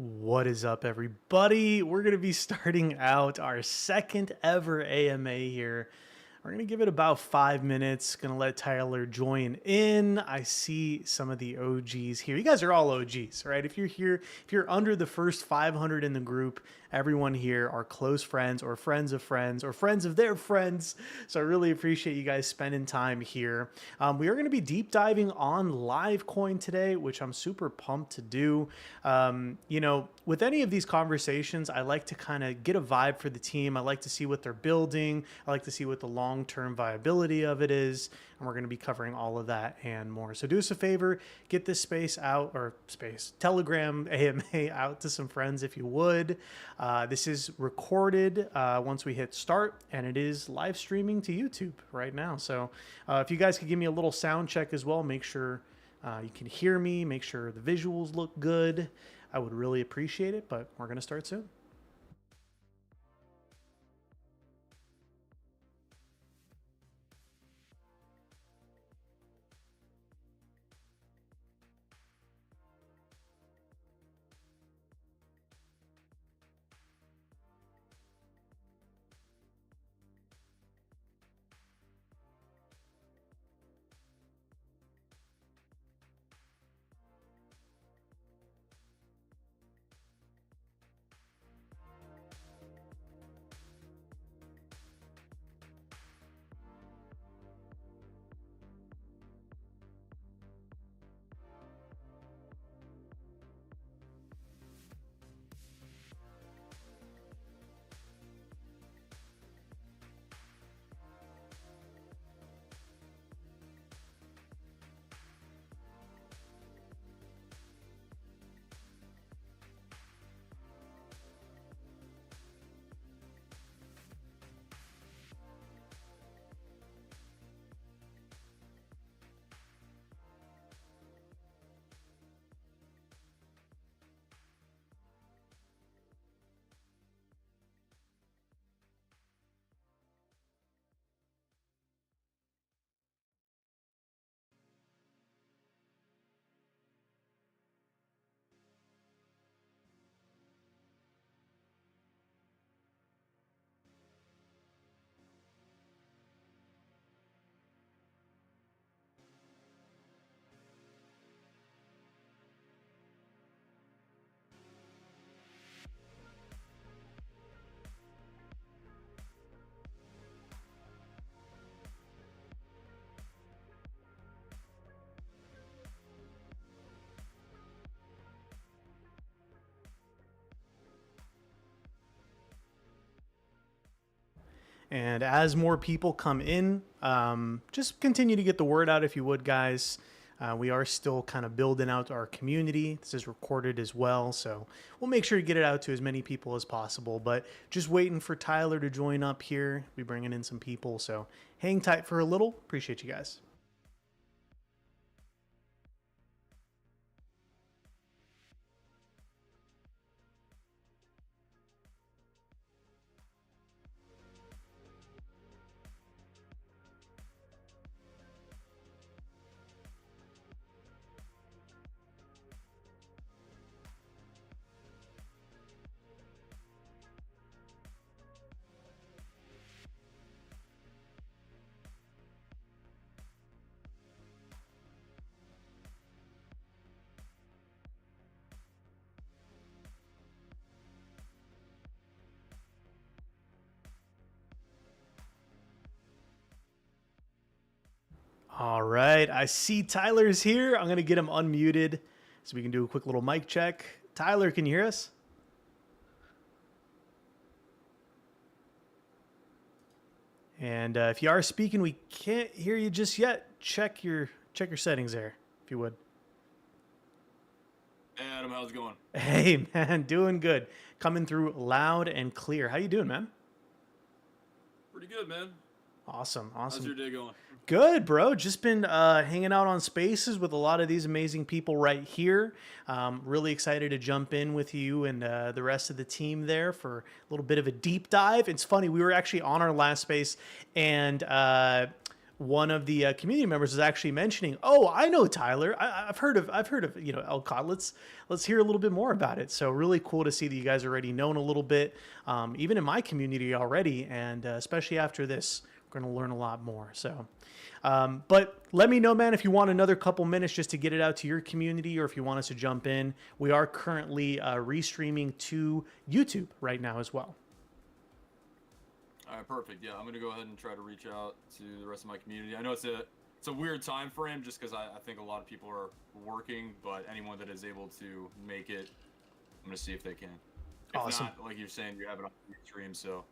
What is up, everybody? We're going to be starting out our second ever AMA here. We're going to give it about 5 minutes. Going to let Tyler join in. I see some of the OGs here. You guys are all OGs, right? If you're here, if you're under the first 500 in the group, everyone here are close friends or friends of their friends. So I really appreciate you guys spending time here. We are going to be deep diving on Livecoin today, which I'm super pumped to do. With any of these conversations, I like to kind of get a vibe for the team. I like to see what they're building. I like to see what the long-term viability of it is. And we're going to be covering all of that and more. So do us a favor, get this Telegram AMA out to some friends if you would. This is recorded once we hit start, and it is live streaming to YouTube right now. So if you guys could give me a little sound check as well, make sure you can hear me, make sure the visuals look good. I would really appreciate it, but we're going to start soon. And as more people come in, just continue to get the word out if you would, guys. We are still kind of building out our community. This is recorded as well, so we'll make sure to get it out to as many people as possible. But just waiting for Tyler to join up here. We're bringing in some people, so hang tight for a little. Appreciate you guys. All right, I see Tyler's here. I'm going to get him unmuted so we can do a quick little mic check. Tyler, can you hear us? And if you are speaking, we can't hear you just yet. Check your settings there, if you would. Hey Adam, how's it going? Hey man, doing good. Coming through loud and clear. How you doing, man? Pretty good, man. Awesome. How's your day going? Good, bro. Just been hanging out on Spaces with a lot of these amazing people right here. Really excited to jump in with you and the rest of the team there for a little bit of a deep dive. It's funny, we were actually on our last space, and one of the community members was actually mentioning, "Oh, I know Tyler. I've heard of LCOT. Let's hear a little bit more about it." So really cool to see that you guys already known a little bit, even in my community already, and especially after this, we're going to learn a lot more. So. But let me know, man, if you want another couple minutes just to get it out to your community, or if you want us to jump in. We are currently restreaming to YouTube right now as well. All right, perfect. Yeah, I'm gonna go ahead and try to reach out to the rest of my community. I know it's a weird time frame just because I think a lot of people are working, but anyone that is able to make it, I'm gonna see if they can. If Awesome. not, like you're saying, you have it on your stream, so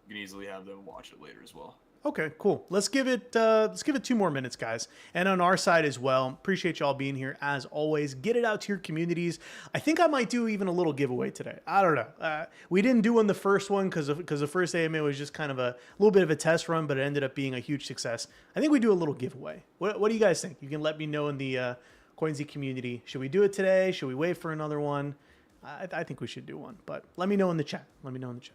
you can easily have them watch it later as well. Okay, cool. Let's give it 2 more minutes, guys. And on our side as well, appreciate y'all being here as always. Get it out to your communities. I think I might do even a little giveaway today. I don't know. We didn't do one the first one because the first AMA was just kind of a little bit of a test run, but it ended up being a huge success. I think we do a little giveaway. What do you guys think? You can let me know in the Coynzy community. Should we do it today? Should we wait for another one? I think we should do one, but let me know in the chat. Let me know in the chat.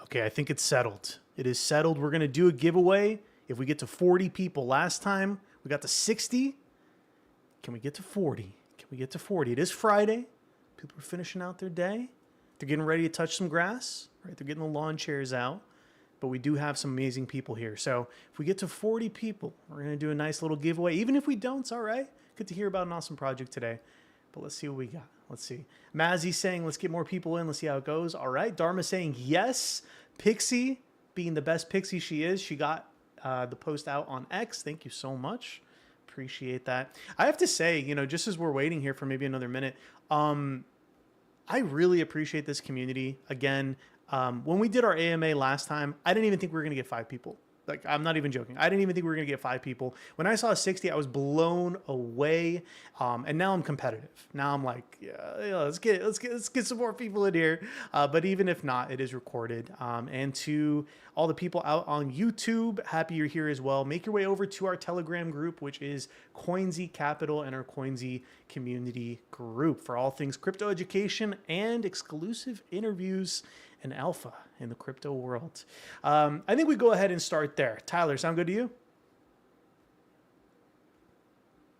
Okay, I think it's settled. It is settled. We're going to do a giveaway. If we get to 40 people last time, we got to 60. Can we get to 40? Can we get to 40? It is Friday. People are finishing out their day. They're getting ready to touch some grass, right? They're getting the lawn chairs out. But we do have some amazing people here. So if we get to 40 people, we're going to do a nice little giveaway. Even if we don't, it's all right. Good to hear about an awesome project today. But let's see what we got. Let's see. Mazzy saying, let's get more people in. Let's see how it goes. All right. Dharma saying, yes. Pixie, being the best Pixie she is, she got the post out on X. Thank you so much. Appreciate that. I have to say, just as we're waiting here for maybe another minute, I really appreciate this community. Again, when we did our AMA last time, I didn't even think we were going to get 5 people. Like, I'm not even joking. I didn't even think we were going to get 5 people. When I saw 60, I was blown away. And now I'm competitive. Now I'm like, yeah, let's get some more people in here. But even if not, it is recorded. And to all the people out on YouTube, happy you're here as well. Make your way over to our Telegram group, which is Coynzy Capital, and our Coynzy community group for all things crypto education and exclusive interviews and alpha in the crypto world. I think we go ahead and start there. Tyler, sound good to you?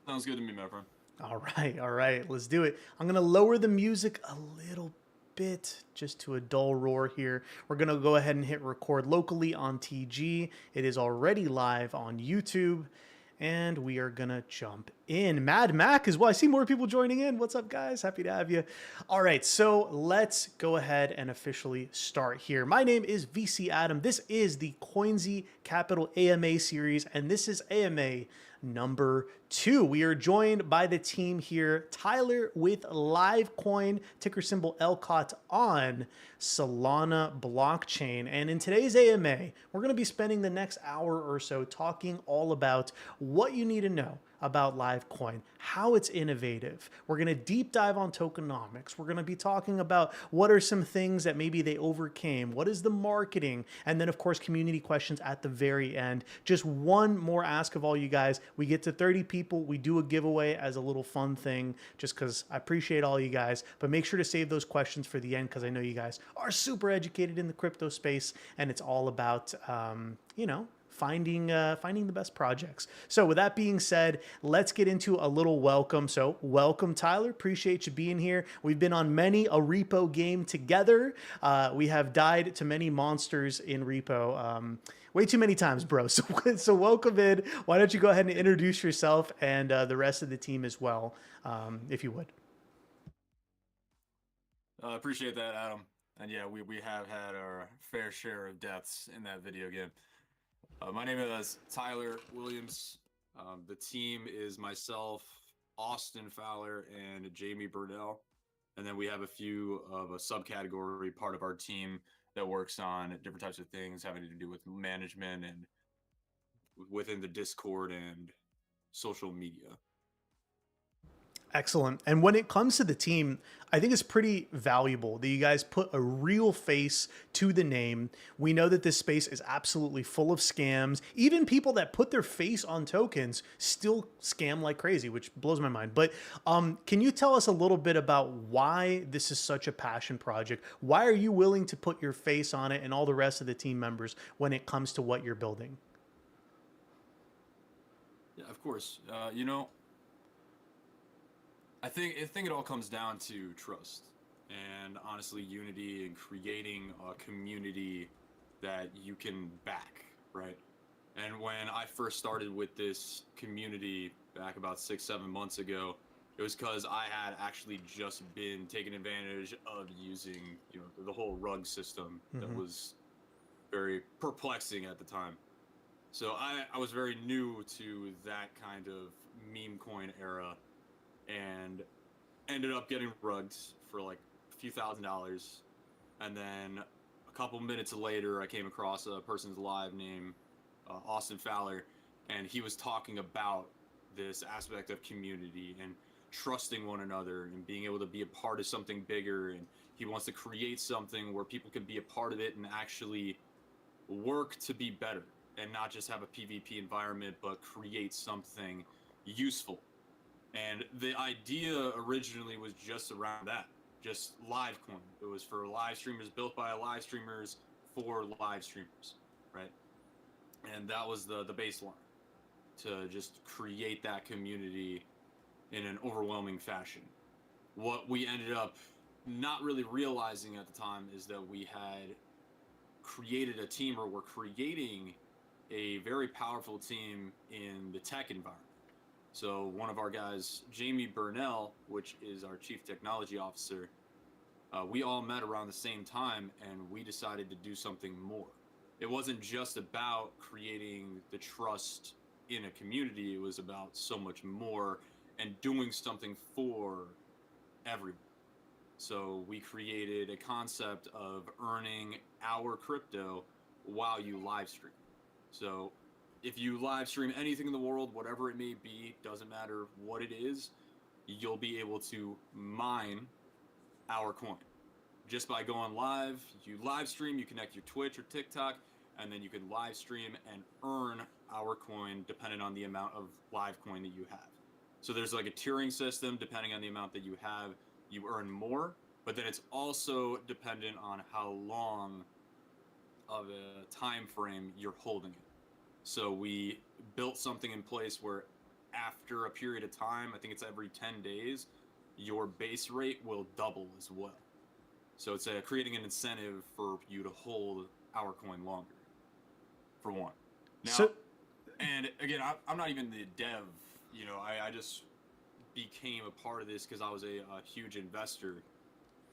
Sounds good to me, my friend. All right, let's do it. I'm gonna lower the music a little bit just to a dull roar here. We're gonna go ahead and hit record locally on TG. It is already live on YouTube. And we are going to jump in. Mad Mac as well. I see more people joining in. What's up, guys? Happy to have you. All right, so let's go ahead and officially start here. My name is VC Adam. This is the Coynzy Capital AMA series, and this is AMA number 2. We are joined by the team here, Tyler with Livecoin, ticker symbol LCOT on Solana blockchain. And in today's AMA, we're going to be spending the next hour or so talking all about what you need to know about Livecoin, how it's innovative. We're going to deep dive on tokenomics. We're going to be talking about what are some things that maybe they overcame. What is the marketing? And then, of course, community questions at the very end. Just one more ask of all you guys. We get to 30 people. We do a giveaway as a little fun thing just because I appreciate all you guys. But make sure to save those questions for the end because I know you guys are super educated in the crypto space and it's all about, finding the best projects. So with that being said, let's get into a little welcome. So welcome, Tyler. Appreciate you being here. We've been on many a repo game together. We have died to many monsters in repo. Way too many times, bro. So welcome in. Why don't you go ahead and introduce yourself and the rest of the team as well, if you would. Appreciate that, Adam. And yeah, we have had our fair share of deaths in that video game. My name is Tyler Williams. The team is myself, Austin Fowler, and Jamie Burnell. And then we have a few of a subcategory part of our team that works on different types of things having to do with management and within the Discord and social media. Excellent. And when it comes to the team, I think it's pretty valuable that you guys put a real face to the name. We know that this space is absolutely full of scams. Even people that put their face on tokens still scam like crazy, which blows my mind. But can you tell us a little bit about why this is such a passion project? Why are you willing to put your face on it and all the rest of the team members when it comes to what you're building? Yeah, of course. I think it all comes down to trust and honestly unity and creating a community that you can back, right? And when I first started with this community back about 6-7 months ago, it was because I had actually just been taking advantage of using the whole rug system that was very perplexing at the time. So I was very new to that kind of meme coin era, and ended up getting rugs for like a few $1,000s. And then a couple minutes later, I came across a person's live named Austin Fowler, and he was talking about this aspect of community and trusting one another and being able to be a part of something bigger. And he wants to create something where people can be a part of it and actually work to be better and not just have a PvP environment, but create something useful. And the idea originally was just around that, just LiveCoin. It was for live streamers, built by live streamers for live streamers, right? And that was the baseline, to just create that community in an overwhelming fashion. What we ended up not really realizing at the time is that we had created a team, or we're creating a very powerful team in the tech environment. So one of our guys, Jamie Burnell, which is our chief technology officer, we all met around the same time, and we decided to do something more. It wasn't just about creating the trust in a community. It was about so much more and doing something for everyone. So we created a concept of earning our crypto while you live stream. So if you live stream anything in the world, whatever it may be, doesn't matter what it is, you'll be able to mine our coin. Just by going live, you live stream, you connect your Twitch or TikTok, and then you can live stream and earn our coin depending on the amount of live coin that you have. So there's like a tiering system. Depending on the amount that you have, you earn more, but then it's also dependent on how long of a time frame you're holding it. So we built something in place where after a period of time, I think it's every 10 days, your base rate will double as well. So it's creating an incentive for you to hold our coin longer, for one. Now, and again, I'm not even the dev, I just became a part of this because I was a huge investor.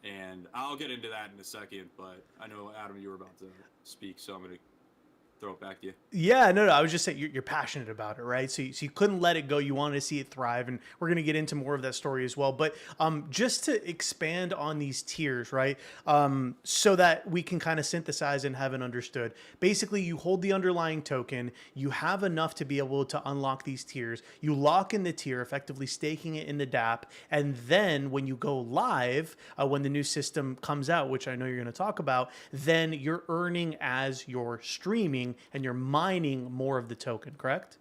And I'll get into that in a second, but I know, Adam, you were about to speak, so I'm going to throw it back to you. Yeah, no, I was just saying you're passionate about it, right? So you couldn't let it go. You wanted to see it thrive, and we're going to get into more of that story as well. But just to expand on these tiers, right? So that we can kind of synthesize and have it understood. Basically, you hold the underlying token. You have enough to be able to unlock these tiers. You lock in the tier, effectively staking it in the DApp, and then when you go live, when the new system comes out, which I know you're going to talk about, then you're earning as you're streaming and you're mining more of the token, correct?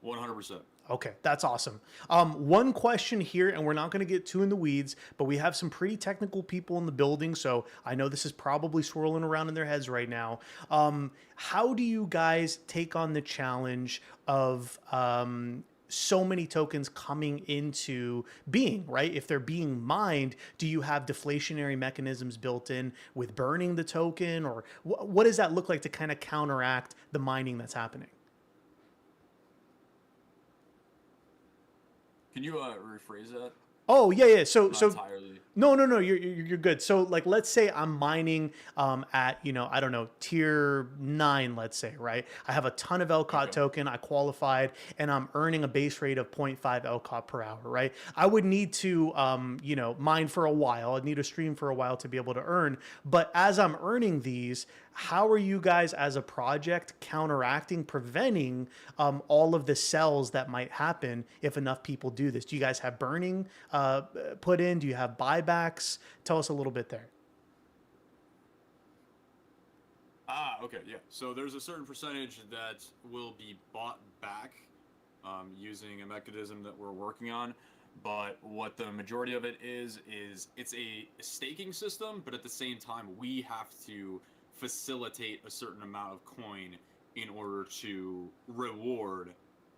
100%. Okay, that's awesome. One question here, and we're not going to get too in the weeds, but we have some pretty technical people in the building, so I know this is probably swirling around in their heads right now. How do you guys take on the challenge of so many tokens coming into being, right? If they're being mined, do you have deflationary mechanisms built in with burning the token, or what does that look like to kind of counteract the mining that's happening? Can you rephrase that? Oh yeah, yeah. So I'm not so entirely. no, you're good. So like, let's say I'm mining at, I don't know, tier 9, let's say, right? I have a ton of LCOT Okay. token, I qualified, and I'm earning a base rate of 0.5 LCOT per hour, right? I would need to mine for a while. I'd need to stream for a while to be able to earn. But as I'm earning these, how are you guys as a project counteracting, preventing all of the sells that might happen if enough people do this? Do you guys have burning put in? Do you have buybacks? Tell us a little bit there. Ah, okay, yeah. So there's a certain percentage that will be bought back using a mechanism that we're working on. But what the majority of it is it's a staking system, but at the same time, we have to facilitate a certain amount of coin in order to reward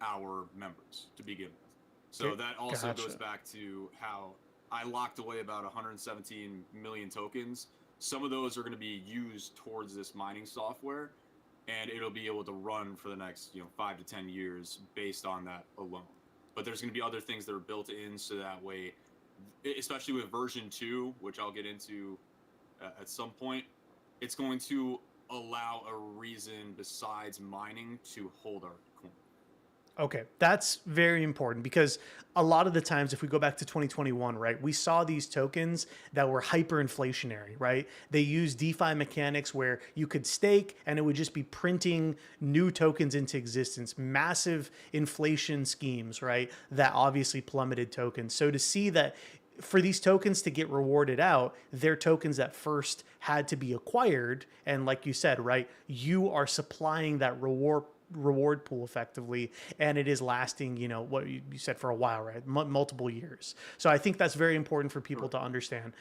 our members to begin with. So that also goes Gotcha. back to how I locked away about 117 million tokens. Some of those are going to be used towards this mining software, and it'll be able to run for the next 5 to 10 years based on that alone. But there's going to be other things that are built in so that way, especially with version 2, which I'll get into at some point, it's going to allow a reason besides mining to hold our coin. Okay, that's very important because a lot of the times, if we go back to 2021, right, we saw these tokens that were hyperinflationary, right? They used DeFi mechanics where you could stake and it would just be printing new tokens into existence, massive inflation schemes, right? That obviously plummeted tokens. So to see that for these tokens to get rewarded out, they're tokens that first had to be acquired. And like you said, right, you are supplying that reward pool effectively, and it is lasting, what you said, for a while, right? Multiple years. So I think that's very important for people to understand.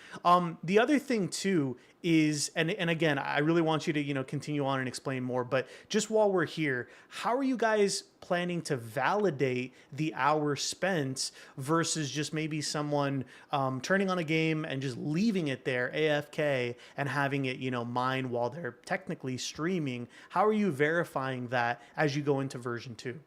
The other thing too is, and again, I really want you to continue on and explain more, but just while we're here, how are you guys planning to validate the hours spent versus just maybe someone turning on a game and just leaving it there AFK and having it mine while they're technically streaming? How are you verifying that as you go into version 2?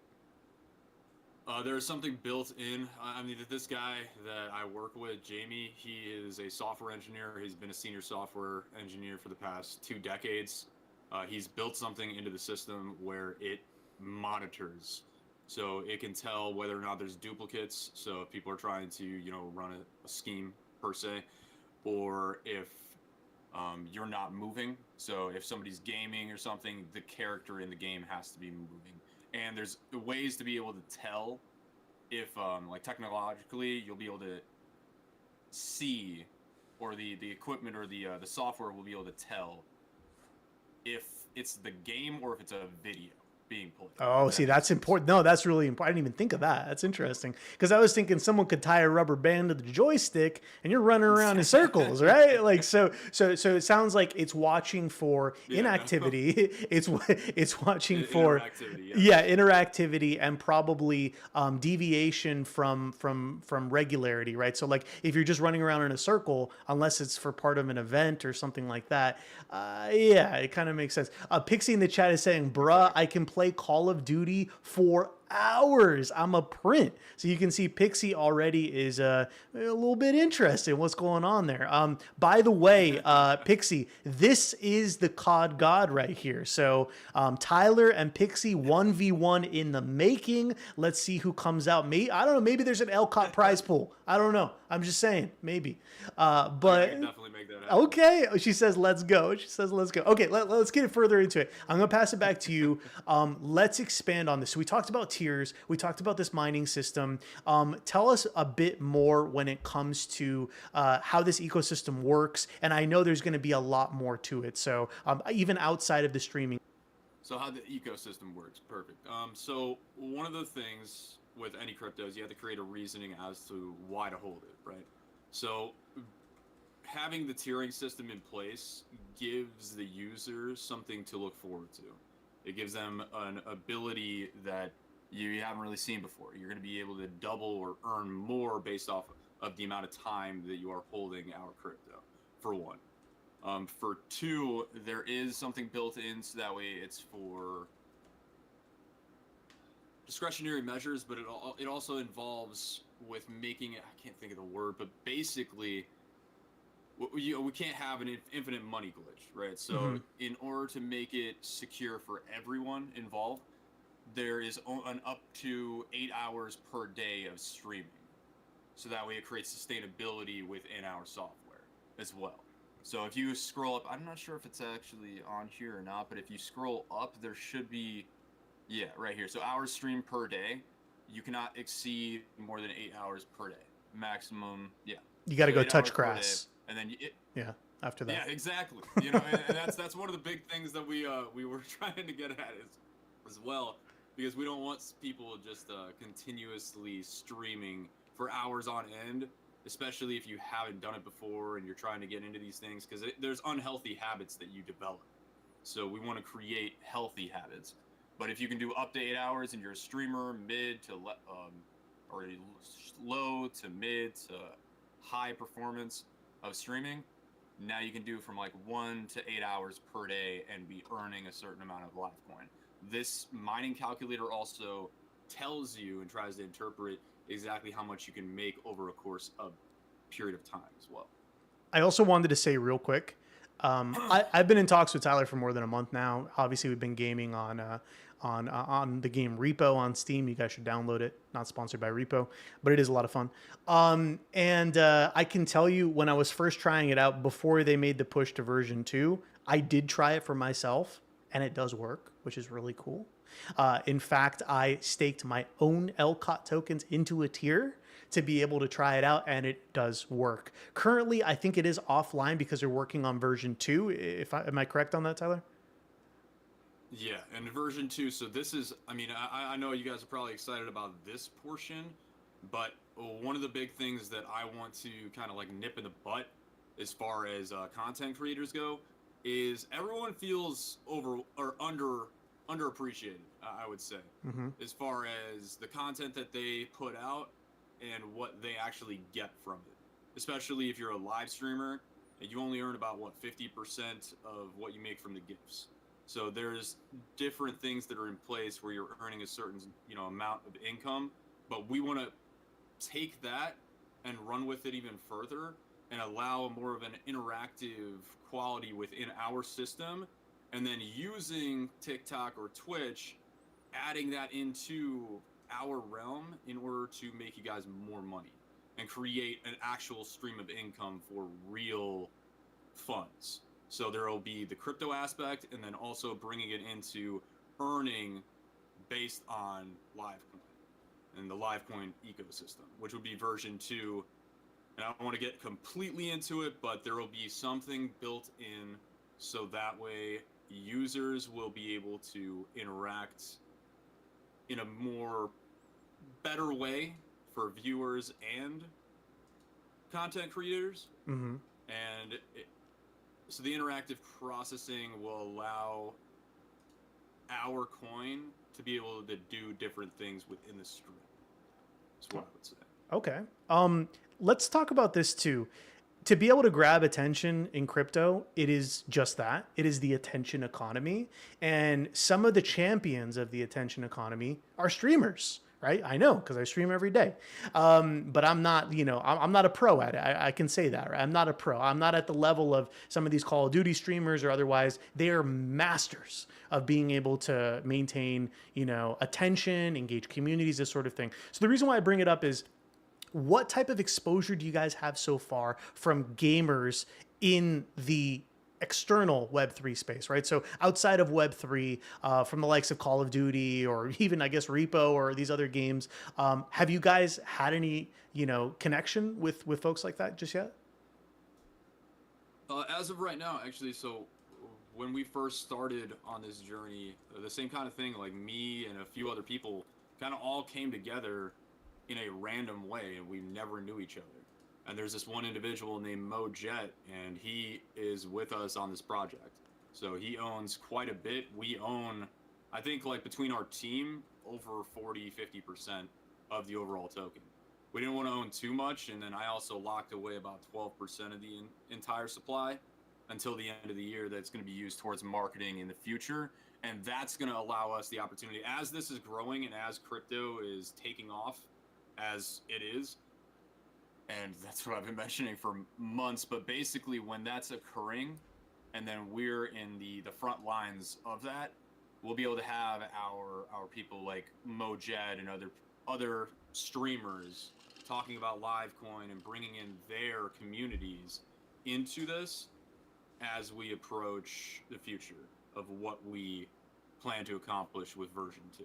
There is something built in. I mean, this guy that I work with, Jamie, he is a software engineer. He's been a senior software engineer for the past 2 decades. He's built something into the system where it monitors. So it can tell whether or not there's duplicates. So if people are trying to, run a scheme per se, or if you're not moving. So if somebody's gaming or something, the character in the game has to be moving. And there's ways to be able to tell if, like technologically, you'll be able to see, or the equipment or the software will be able to tell if it's the game or if it's a video being played. Oh, see, that's important. No, that's really important. I didn't even think of that. That's interesting. Because I was thinking someone could tie a rubber band to the joystick and you're running around in circles, right? Like, so it sounds like it's watching for inactivity. It's watching for interactivity. interactivity, and probably deviation from regularity, right? So like if you're just running around in a circle, unless it's for part of an event or something like that, it kind of makes sense. Pixie in the chat is saying, bruh, I can play Call of Duty for hours. I'm a print. So you can see Pixie already is a little bit interested in what's going on there. By the way, Pixie, this is the COD God right here. So Tyler and Pixie 1v1 in the making. Let's see who comes out. I don't know. Maybe there's an LCOT prize pool. I don't know. I'm just saying, maybe. But I can definitely make that happen. okay, she says, let's go. She says, let's go. Okay, let's get further into it. I'm going to pass it back to you. Let's expand on this. So we talked about tiers. We talked about this mining system. Tell us a bit more when it comes to how this ecosystem works. And I know there's going to be a lot more to it. So even outside of the streaming. So how the ecosystem works, perfect. So one of the things with any cryptos, you have to create a reasoning as to why to hold it, right? So having the tiering system in place gives the users something to look forward to. It gives them an ability that you haven't really seen before. You're going to be able to double or earn more based off of the amount of time that you are holding our crypto, for one. For two, there is something built in so that way it's for discretionary measures, but it also involves with making it. I can't think of the word, but basically, we can't have an infinite money glitch, right? So in order to make it secure for everyone involved, there is an up to 8 hours per day of streaming. So that way it creates sustainability within our software as well. So if you scroll up, I'm not sure if it's actually on here or not, but if you scroll up, there should be, yeah, right here. So hours streamed per day, you cannot exceed more than 8 hours per day. Maximum, yeah. You got to So go 8 touch hours per day, grass. and then Yeah, after that. yeah, exactly. You know, and that's one of the big things that we were trying to get at as well, because we don't want people just continuously streaming for hours on end, especially if you haven't done it before and you're trying to get into these things, because there's unhealthy habits that you develop. So we want to create healthy habits. But if you can do up to 8 hours and you're a streamer, mid to or low to mid to high performance of streaming, now you can do from like 1 to 8 hours per day and be earning a certain amount of live coin. This mining calculator also tells you and tries to interpret exactly how much you can make over a course of period of time as well. I also wanted to say real quick, I've been in talks with Tyler for more than a month now. Obviously, we've been gaming on the game Repo on Steam. You guys should download it. Not sponsored by Repo, but it is a lot of fun. And I can tell you, when I was first trying it out before they made the push to version 2, I did try it for myself, and it does work, which is really cool. In fact, I staked my own LCOT tokens into a tier to be able to try it out, and it does work. Currently, I think it is offline because they're working on version 2. Am I correct on that, Tyler? Yeah, and version 2, so this is, I mean, I know you guys are probably excited about this portion, but one of the big things that I want to kind of like nip in the butt as far as content creators go is everyone feels over or underappreciated, I would say, as far as the content that they put out and what they actually get from it. Especially if you're a live streamer and you only earn about 50% of what you make from the gifts. So there's different things that are in place where you're earning a certain, amount of income, but we want to take that and run with it even further and allow more of an interactive quality within our system, and then using TikTok or Twitch, adding that into our realm in order to make you guys more money and create an actual stream of income for real funds. So there will be the crypto aspect, and then also bringing it into earning based on Livecoin and the Livecoin ecosystem, which would be version 2. And I don't want to get completely into it, but there will be something built in so that way users will be able to interact in a more better way for viewers and content creators. And so the interactive processing will allow our coin to be able to do different things within the stream. That's what I would say. Okay. Let's talk about this too. To be able to grab attention in crypto, it is just that. It is the attention economy. And some of the champions of the attention economy are streamers, right? I know, because I stream every day. But I'm not, I'm not a pro at it. I can say that, right? I'm not a pro. I'm not at the level of some of these Call of Duty streamers or otherwise. They are masters of being able to maintain, attention, engage communities, this sort of thing. So the reason why I bring it up is, what type of exposure do you guys have so far from gamers in the external Web3 space, right? So outside of Web3, from the likes of Call of Duty or even, I guess, Repo or these other games, have you guys had any, connection with folks like that just yet? As of right now, actually, so when we first started on this journey, the same kind of thing, like me and a few other people kind of all came together in a random way, and we never knew each other. And there's this one individual named Mo Jet, and he is with us on this project. So he owns quite a bit. We own, I think, like between our team, over 40-50% of the overall token. We didn't want to own too much, and then I also locked away about 12% of the entire supply until the end of the year that's going to be used towards marketing in the future. And that's going to allow us the opportunity, as this is growing and as crypto is taking off as it is, and that's what I've been mentioning for months. But basically, when that's occurring, and then we're in the front lines of that, we'll be able to have our people like Mojed and other streamers talking about Livecoin and bringing in their communities into this as we approach the future of what we plan to accomplish with version 2.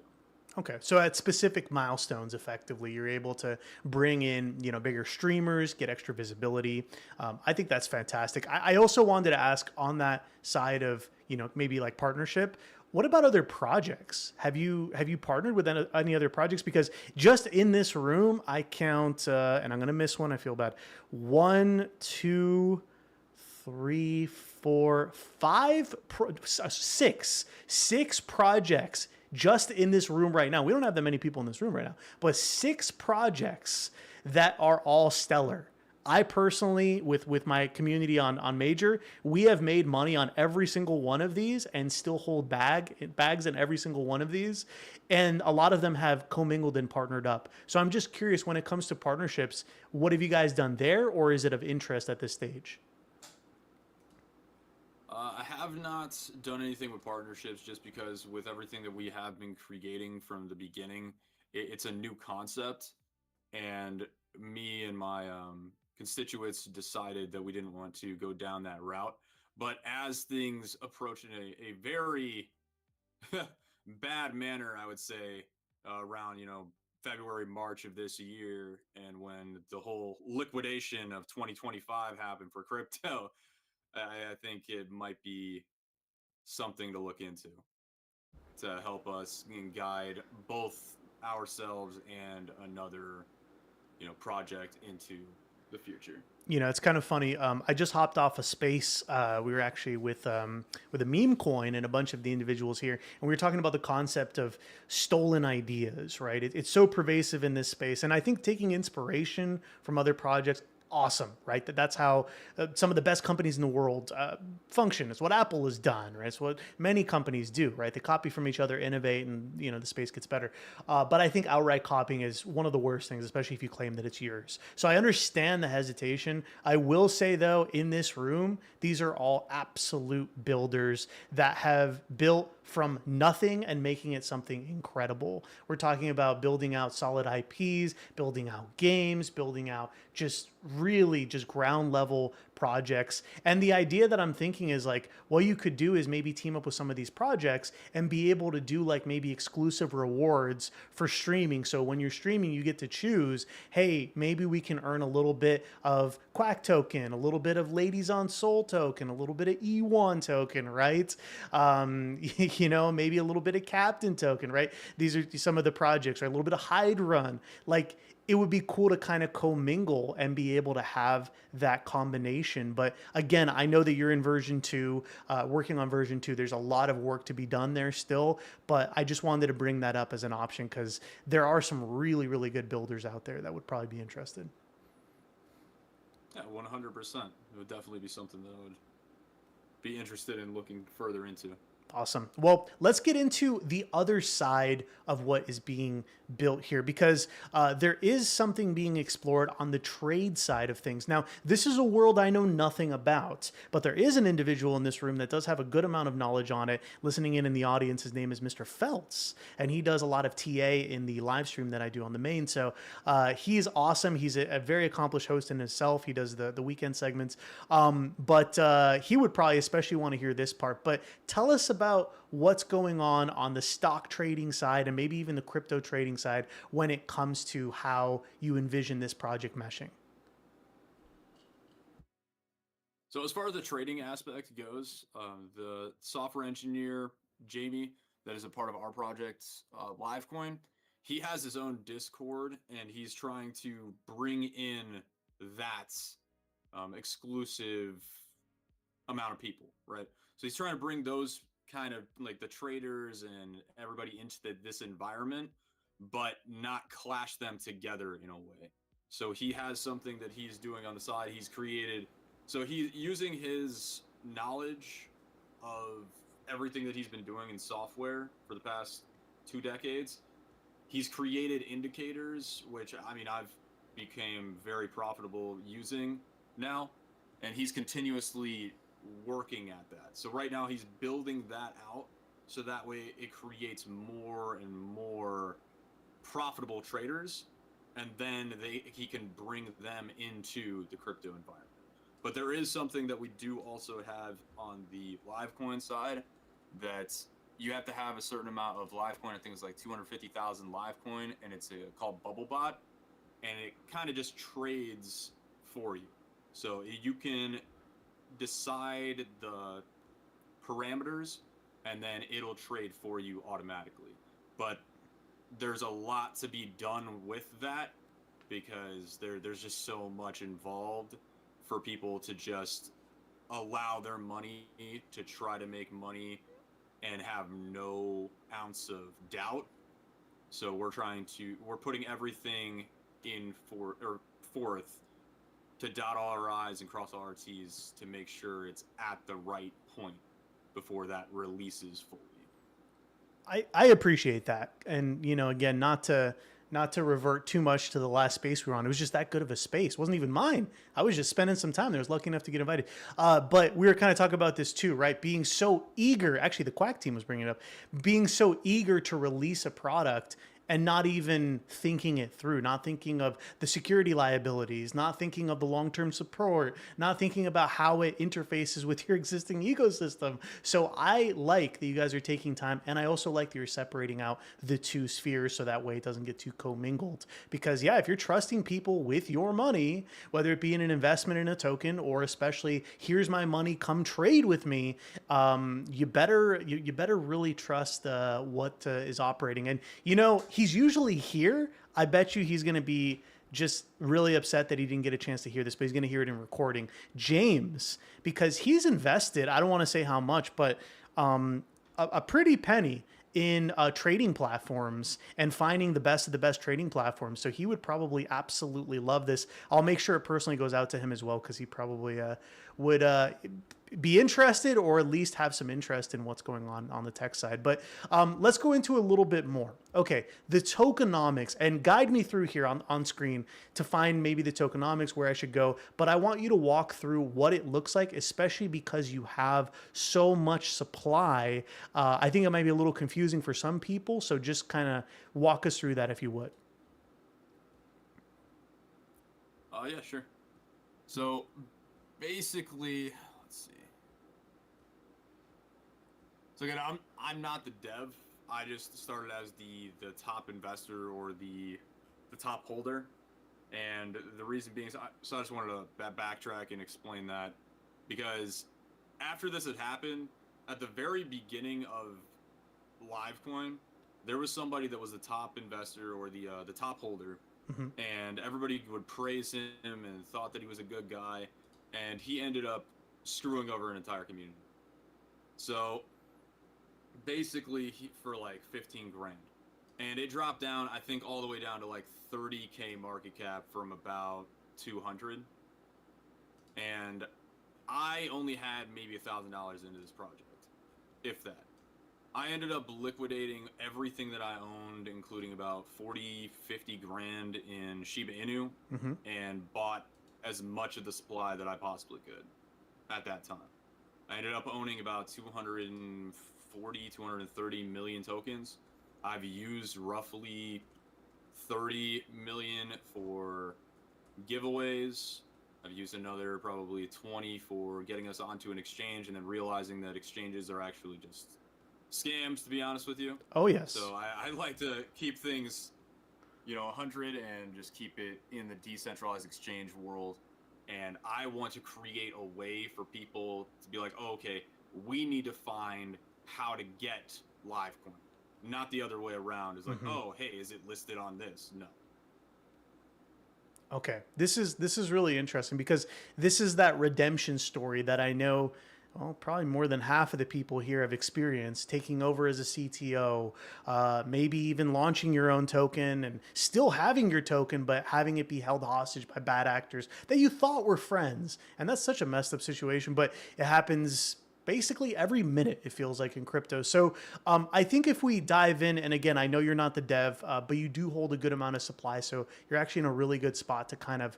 Okay, so at specific milestones, effectively, you're able to bring in, bigger streamers, get extra visibility. I think that's fantastic. I also wanted to ask on that side of, maybe like partnership. What about other projects? Have you partnered with any other projects? Because just in this room, I count, and I'm gonna miss one. I feel bad. One, two, three, four, five, six projects just in this room right now. We don't have that many people in this room right now, but 6 projects that are all stellar. I personally, with my community on Major, we have made money on every single one of these and still hold bags in every single one of these. And a lot of them have commingled and partnered up. So I'm just curious, when it comes to partnerships, what have you guys done there, or is it of interest at this stage? I have not done anything with partnerships just because with everything that we have been creating from the beginning, it's a new concept, and me and my constituents decided that we didn't want to go down that route. But as things approach in a very bad manner, I would say, around February, March of this year, and when the whole liquidation of 2025 happened for crypto, I think it might be something to look into to help us and guide both ourselves and another project into the future. It's kind of funny. I just hopped off a space. We were actually with a meme coin and a bunch of the individuals here, and we were talking about the concept of stolen ideas. Right? It's so pervasive in this space, and I think taking inspiration from other projects, awesome, right? That's how some of the best companies in the world function. It's what Apple has done, right? It's what many companies do, right? They copy from each other, innovate, and the space gets better. But I think outright copying is one of the worst things, especially if you claim that it's yours. So I understand the hesitation. I will say though, in this room, these are all absolute builders that have built from nothing and making it something incredible. We're talking about building out solid IPs, building out games, building out just really just ground level projects. And the idea that I'm thinking is like, what you could do is maybe team up with some of these projects and be able to do like maybe exclusive rewards for streaming. So when you're streaming, you get to choose, hey, maybe we can earn a little bit of Quack token, a little bit of Ladies on Soul token, a little bit of E1 token, right? Maybe a little bit of Captain token, right? These are some of the projects, right? A little bit of Hide Run. Like, it would be cool to kind of commingle and be able to have that combination. But again, I know that you're in version 2, working on version 2. There's a lot of work to be done there still, but I just wanted to bring that up as an option because there are some really, really good builders out there that would probably be interested. Yeah, 100%. It would definitely be something that I would be interested in looking further into. Awesome. Well, let's get into the other side of what is being built here because there is something being explored on the trade side of things. Now, this is a world I know nothing about, but there is an individual in this room that does have a good amount of knowledge on it. Listening in the audience, his name is Mr. Feltz, and he does a lot of TA in the live stream that I do on the main. So he's awesome. He's a very accomplished host in himself. He does the weekend segments, but he would probably especially want to hear this part. But tell us about what's going on the stock trading side and maybe even the crypto trading side when it comes to how you envision this project meshing. So as far as the trading aspect goes, the software engineer Jamie, that is a part of our project, Livecoin, he has his own Discord, and he's trying to bring in that exclusive amount of people, right? So he's trying to bring those kind of like the traders and everybody into this environment, but not clash them together in a way. So he has something that he's doing on the side. He's created, so he's using his knowledge of everything that he's been doing in software for the past 2 decades. He's created indicators, which I mean, I've became very profitable using now, and he's continuously working at that. So right now he's building that out so that way it creates more and more profitable traders, and then he can bring them into the crypto environment. But there is something that we do also have on the Livecoin side, that you have to have a certain amount of Livecoin. I think it's like 250,000 Livecoin, and it's called BubbleBot, and it kind of just trades for you. So you can decide the parameters, and then it'll trade for you automatically. But there's a lot to be done with that, because there's just so much involved for people to just allow their money to try to make money and have no ounce of doubt. So we're putting everything in forth to dot all our I's and cross all our T's to make sure it's at the right point before that releases fully. I appreciate that. And, you know, again, not to revert too much to the last space we were on. It was just that good of a space. It wasn't even mine. I was just spending some time there. I was lucky enough to get invited. But we were kind of talking about this too, right? Being so eager, actually the Quack team was bringing it up, being so eager to release a product and not even thinking it through, not thinking of the security liabilities, not thinking of the long-term support, not thinking about how it interfaces with your existing ecosystem. So I like that you guys are taking time, and I also like that you're separating out the two spheres so that way it doesn't get too commingled. Because yeah, if you're trusting people with your money, whether it be in an investment in a token or especially here's my money, come trade with me, you better really trust what is operating. And you know, he's usually here. I bet you he's going to be just really upset that he didn't get a chance to hear this, but he's going to hear it in recording. James, because he's invested, I don't want to say how much, but a pretty penny in trading platforms and finding the best of the best trading platforms. So he would probably absolutely love this. I'll make sure it personally goes out to him as well, because he probably would be interested, or at least have some interest in what's going on the tech side. But let's go into a little bit more. Okay, the tokenomics, and guide me through here on screen to find maybe the tokenomics, where I should go. But I want you to walk through what it looks like, especially because you have so much supply. I think it might be a little confusing for some people. So just kind of walk us through that if you would. Yeah, sure. So basically, let's see. So again, I'm not the dev. I just started as the top investor, or the top holder, and the reason being, so I just wanted to backtrack and explain that, because after this had happened, at the very beginning of Livecoin, there was somebody that was the top investor, or the top holder, and everybody would praise him and thought that he was a good guy, and he ended up screwing over an entire community. So basically, for like 15 grand, and it dropped down, I think, all the way down to like 30K market cap from about 200, and I only had maybe $1,000 into this project, if that. I ended up liquidating everything that I owned, including about 50 grand in Shiba Inu, and bought as much of the supply that I possibly could at that time. I ended up owning about 230 million tokens. I've used roughly 30 million for giveaways. I've used another probably 20 for getting us onto an exchange, and then realizing that exchanges are actually just scams, to be honest with you. Oh, yes. So I like to keep things, 100, and just keep it in the decentralized exchange world. And I want to create a way for people to be like, oh, okay, we need to find how to get Livecoin. not the other way around. It's like, Mm-hmm. oh, hey, is it listed on this? No. Okay, this is really interesting because this is that redemption story that I know, well, probably more than half of the people here have experienced taking over as a CTO, maybe even launching your own token and still having your token, but having it be held hostage by bad actors that you thought were friends, and that's such a messed up situation. But it happens basically every minute, it feels like, in crypto. So I think if we dive in, and again, I know you're not the dev, but you do hold a good amount of supply, so you're actually in a really good spot to kind of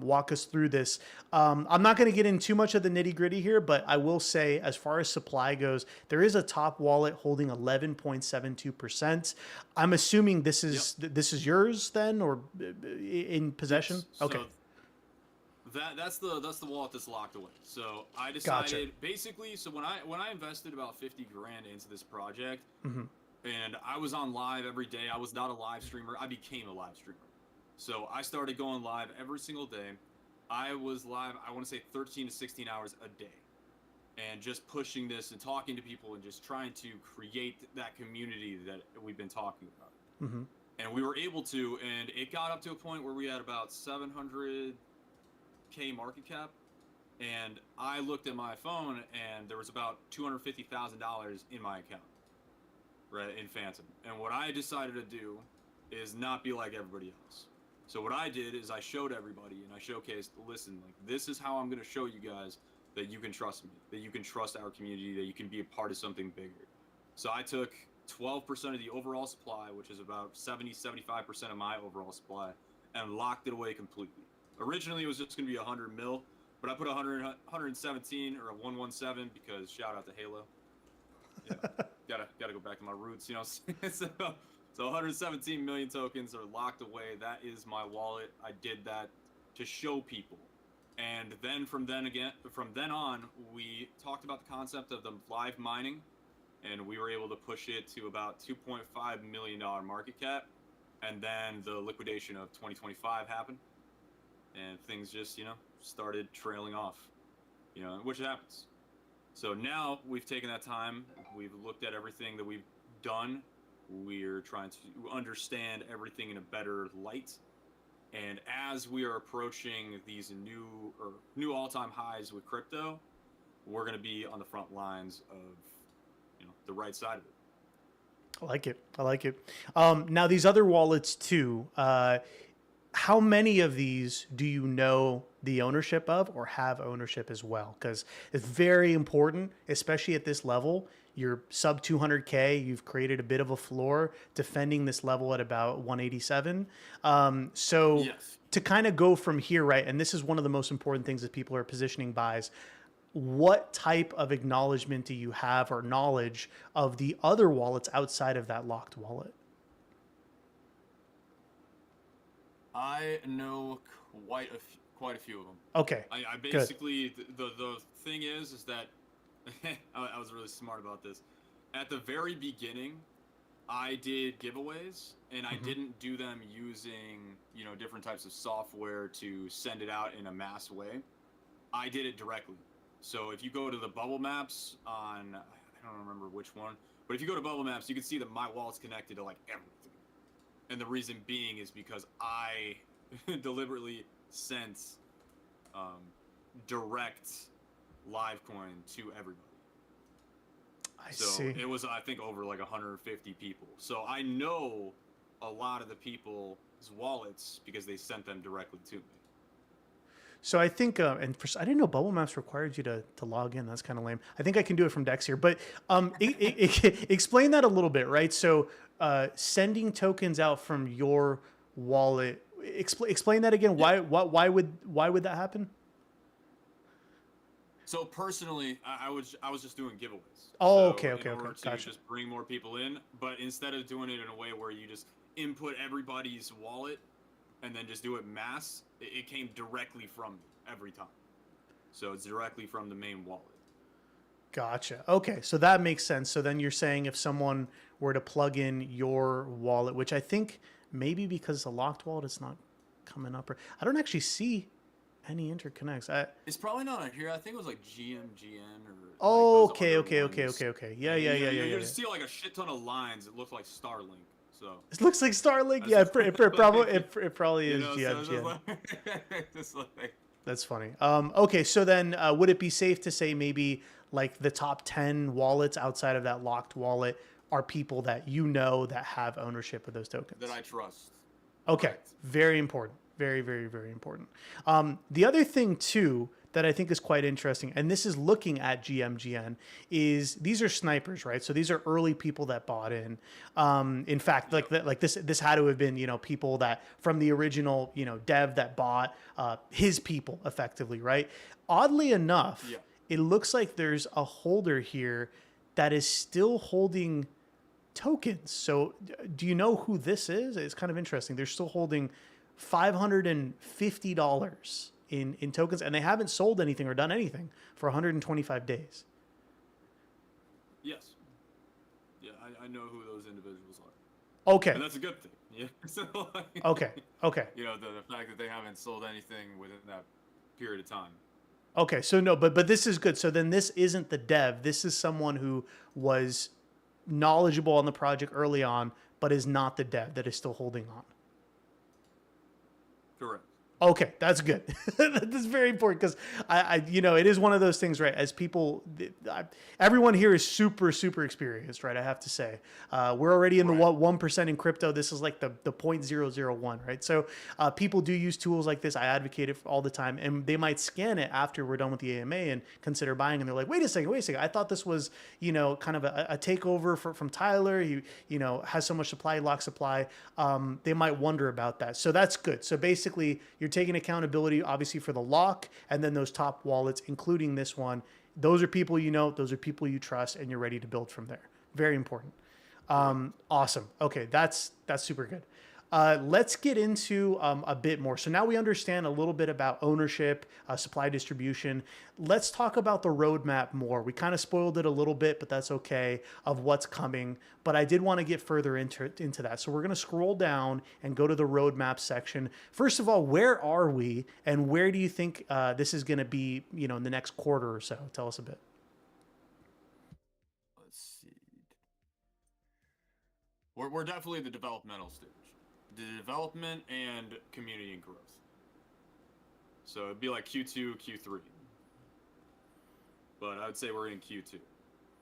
walk us through this. I'm not going to get in too much of the nitty gritty here, but I will say, as far as supply goes, there is a top wallet holding 11.72%. I'm assuming this is this is yours then, or in possession. Yes. Okay, So that's the wallet that's locked away. So I gotcha. decided basically. So when I invested about 50 grand into this project, Hmm. and I was on live every day. I was not a live streamer. I became a live streamer. So I started going live every single day. I was live, I want to say 13 to 16 hours a day. And just pushing this and talking to people and just trying to create that community that we've been talking about. Hmm. And we were able to, and it got up to a point where we had about 700K market cap. And I looked at my phone and there was about $250,000 in my account, right, in Phantom. And what I decided to do is not be like everybody else. So what I did is I showed everybody and I showcased, listen, like this is how I'm going to show you guys that you can trust me, that you can trust our community, that you can be a part of something bigger. So I took 12% of the overall supply, which is about 75% of my overall supply, and locked it away completely. Originally it was just going to be 100 mil, but I put 117 or a 117 because shout out to Halo. Yeah, gotta go back to my roots, you know. So 117 million tokens are locked away. That is my wallet. I did that to show people, and then from then on, we talked about the concept of the live mining, and we were able to push it to about $2.5 million market cap, and then the liquidation of 2025 happened, and things just started trailing off, which happens. So now we've taken that time, we've looked at everything that we've done, we're trying to understand everything in a better light. And as we are approaching these new all-time highs with crypto, we're going to be on the front lines of the right side of it. I like it. I like it. Now these other wallets too. How many of these do you know the ownership of or have ownership as well? Because it's very important, especially at this level. You're sub 200K. You've created a bit of a floor, defending this level at about 187. So Yes. to kind of go from here, right? And this is one of the most important things that people are positioning buys. What type of acknowledgement do you have or knowledge of the other wallets outside of that locked wallet? I know quite a few of them. Okay, I good. basically the thing is that I was really smart about this. At the very beginning, I did giveaways, and I Hmm. didn't do them using different types of software to send it out in a mass way. I did it directly. So if you go to the bubble maps on, I don't remember which one, but if you go to bubble maps, you can see that my wallet's connected to like everything. And the reason being is because I deliberately sent um, direct Livecoin to everybody. I So see. it was, I think, over like 150 people. So I know a lot of the people's wallets because they sent them directly to me. So I think, I didn't know Bubble Maps required you to log in. That's kind of lame. I think I can do it from Dex here, but explain that a little bit, right? So sending tokens out from your wallet. Explain that again. Yeah. Why would that happen? So personally, I was just doing giveaways. Oh, okay, So in okay, okay. order to Gotcha. just bring more people in, but instead of doing it in a way where you just input everybody's wallet and then just do it mass, it came directly from me every time. So it's directly from the main wallet. Gotcha. Okay, so that makes sense. So then you're saying if someone were to plug in your wallet, which I think maybe because it's a locked wallet, it's not coming up. Or I don't actually see Any interconnects? It's probably not on here. I think it was like GMGN or like Oh, those okay, other okay, okay, ones. okay, okay. Yeah, And yeah, you yeah, know, yeah, you yeah, yeah. just see like a shit ton of lines. It looked like Starlink. So It looks like Starlink. that's Yeah, just like, it probably you is know, so it's just GFGN. like, just like That's funny. Okay, so then would it be safe to say maybe like the top 10 wallets outside of that locked wallet are people that you know that have ownership of those that tokens? I trust. Okay, Correct. very important. Very, very, very important. The other thing too that I think is quite interesting, and this is looking at GMGN, is these are snipers, right? So these are early people that bought in. In fact, Yep. like this had to have been people that from the original dev that bought his people effectively, right? Oddly enough, Yeah. it looks like there's a holder here that is still holding tokens. So do you know who this is? It's kind of interesting. They're still holding $550 in tokens, and they haven't sold anything or done anything for 125 days. Yes. Yeah, I know who those individuals are, Okay. and that's a good thing. Yeah. So like, Okay. Okay. you know, the fact that they haven't sold anything within that period of time. Okay. So no, but this is good. So then this isn't the dev. This is someone who was knowledgeable on the project early on, but is not the dev that is still holding on. Correct. Okay, that's good. That's very important because it is one of those things, right? As people, everyone here is super, super experienced, right? I have to say, we're already in the Right. 1% in crypto. This is like the 0.001, right? So people do use tools like this. I advocate it all the time, and they might scan it after we're done with the AMA and consider buying. And they're like, wait a second. I thought this was kind of a takeover from Tyler. He has so much supply, lock supply. They might wonder about that. So that's good. So basically, you're taking accountability, obviously, for the lock and then those top wallets, including this one. Those are people those are people you trust, and you're ready to build from there. Very important. Awesome. Okay, that's super good. Let's get into a bit more. So now we understand a little bit about ownership, supply distribution. Let's talk about the roadmap more. We kind of spoiled it a little bit, but that's okay, of what's coming. But I did want to get further into that. So we're going to scroll down and go to the roadmap section. First of all, where are we, and where do you think this is going to be, in the next quarter or so? Tell us a bit. Let's see. We're definitely the developmental stage. The development and community and growth. So it'd be like Q2, Q3. But I would say we're in Q2.